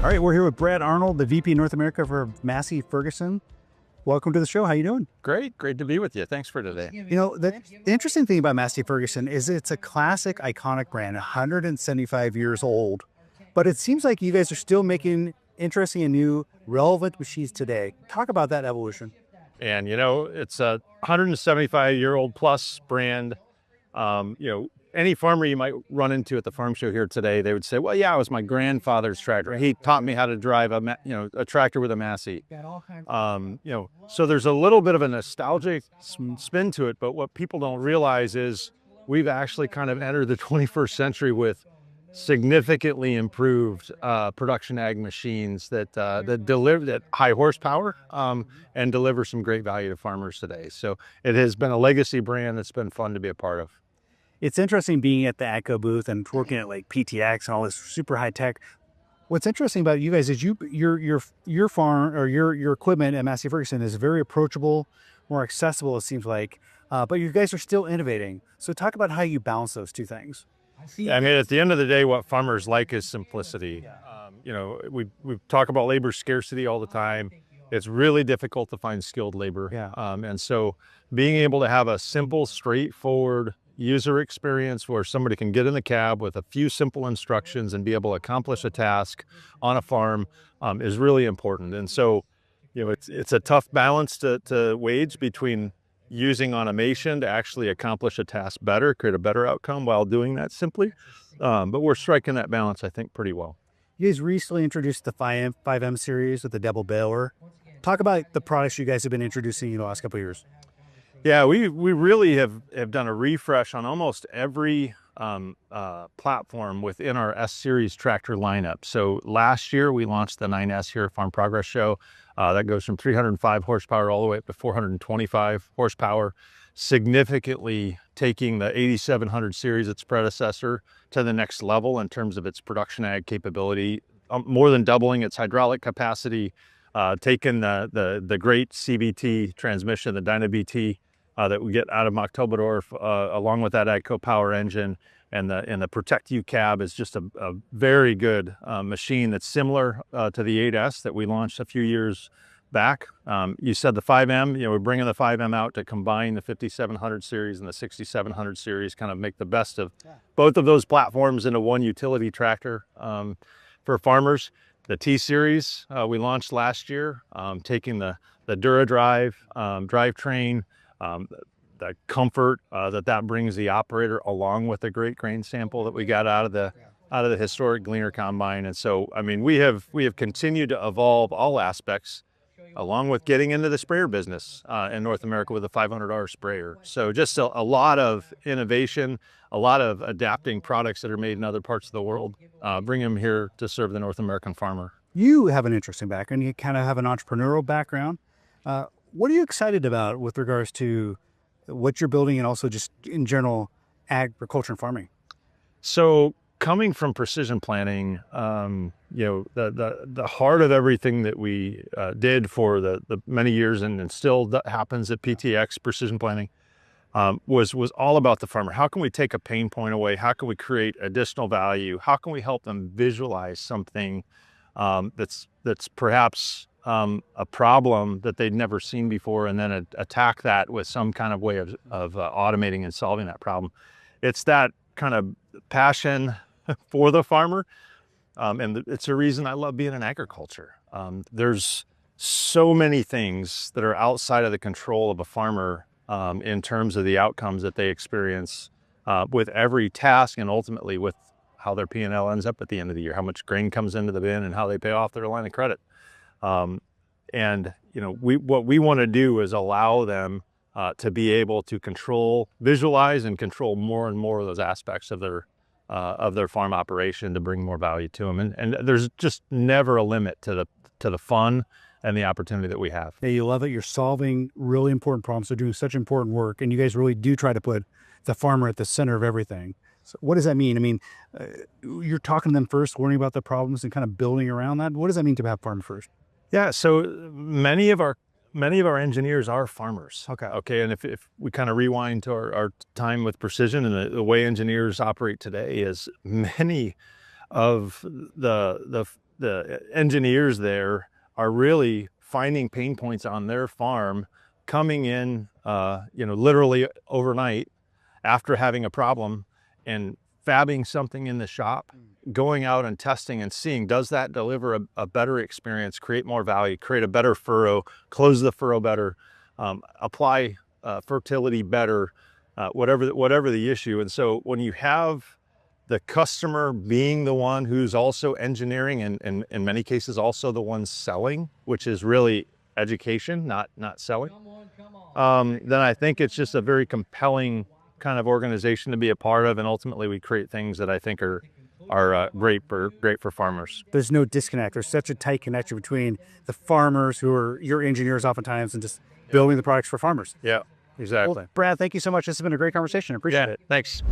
All right, we're here with Brad Arnold, the VP North America for Massey Ferguson. Welcome to the show. How you doing? Great to be with you. Thanks for today. You know, the interesting thing about Massey Ferguson is it's a classic, iconic brand, 175 years old. But it seems like you guys are still making interesting and new, relevant machines today. Talk about that evolution. And, you know, it's a 175-year-old plus brand. Any farmer you might run into at the farm show here today, they would say, well, yeah, it was my grandfather's tractor. He taught me how to drive a tractor with a Massey. So there's a little bit of a nostalgic spin to it, but what people don't realize is we've actually kind of entered the 21st century with significantly improved production ag machines that deliver at high horsepower and deliver some great value to farmers today. So it has been a legacy brand that's been fun to be a part of. It's interesting being at the AGCO booth and working at like PTX and all this super high tech. What's interesting about you guys is your farm or your equipment at Massey Ferguson is very approachable, more accessible, it seems like. But you guys are still innovating. So talk about how you balance those two things. I mean, at the end of the day, what farmers like is simplicity. We talk about labor scarcity all the time. It's really difficult to find skilled labor. And so being able to have a simple, straightforward user experience where somebody can get in the cab with a few simple instructions and be able to accomplish a task on a farm is really important. And so, it's a tough balance to wage between using automation to actually accomplish a task better, create a better outcome while doing that simply. But we're striking that balance, I think, pretty well. You guys recently introduced the 5M series with the Double Baler. Talk about the products you guys have been introducing in the last couple of years. Yeah, we really have done a refresh on almost every platform within our S-Series tractor lineup. So last year we launched the 9S here at Farm Progress Show. That goes from 305 horsepower all the way up to 425 horsepower, significantly taking the 8700 series, its predecessor, to the next level in terms of its production ag capability, more than doubling its hydraulic capacity, taking the great CVT transmission, the Dyna-BT, that we get out of Octoberdorf, along with that AGCO power engine, and the Protect U cab is just a very good machine that's similar to the 8S that we launched a few years back. You said the 5M, we're bringing the 5M out to combine the 5700 series and the 6700 series, kind of make the best of both of those platforms into one utility tractor for farmers. The T-Series we launched last year, taking the DuraDrive drivetrain, the comfort that brings the operator, along with the great grain sample that we got out of the historic Gleaner combine. And so, I mean, we have continued to evolve all aspects, along with getting into the sprayer business in North America with a 500R sprayer. So just a lot of innovation, a lot of adapting products that are made in other parts of the world, bring them here to serve the North American farmer. You have an interesting background. You kind of have an entrepreneurial background. What are you excited about with regards to what you're building and also just in general agriculture and farming? So coming from precision planting, the heart of everything that we did for the many years and still happens at PTX, precision planting, was all about the farmer. How can we take a pain point away? How can we create additional value? How can we help them visualize something that's perhaps a problem that they'd never seen before, and then attack that with some kind of way of automating and solving that problem? It's that kind of passion for the farmer, and it's a reason I love being in agriculture. There's so many things that are outside of the control of a farmer in terms of the outcomes that they experience with every task, and ultimately with how their P&L ends up at the end of the year, how much grain comes into the bin, and how they pay off their line of credit. What we want to do is allow them to be able to visualize and control more and more of those aspects of their farm operation to bring more value to them. And there's just never a limit to the fun and the opportunity that we have. Yeah, you love it. You're solving really important problems. They're doing such important work, and you guys really do try to put the farmer at the center of everything. So what does that mean? I mean, you're talking to them first, learning about the problems and kind of building around that. What does that mean to have farm first? Yeah, so many of our engineers are farmers. Okay, and if we kind of rewind to our time with precision and the way engineers operate today, is many of the the engineers there are really finding pain points on their farm, coming in, literally overnight after having a problem and fabbing something in the shop, going out and testing and seeing, does that deliver a better experience, create more value, create a better furrow, close the furrow better, apply fertility better, whatever the issue. And so when you have the customer being the one who's also engineering and in many cases also the one selling, which is really education, not selling, then I think it's just a very compelling kind of organization to be a part of, and ultimately we create things that I think are great for farmers. There's no disconnect. There's such a tight connection between the farmers, who are your engineers oftentimes, and just building the products for farmers. Yeah, exactly. Well, Brad, thank you so much. This has been a great conversation. I appreciate it. Thanks.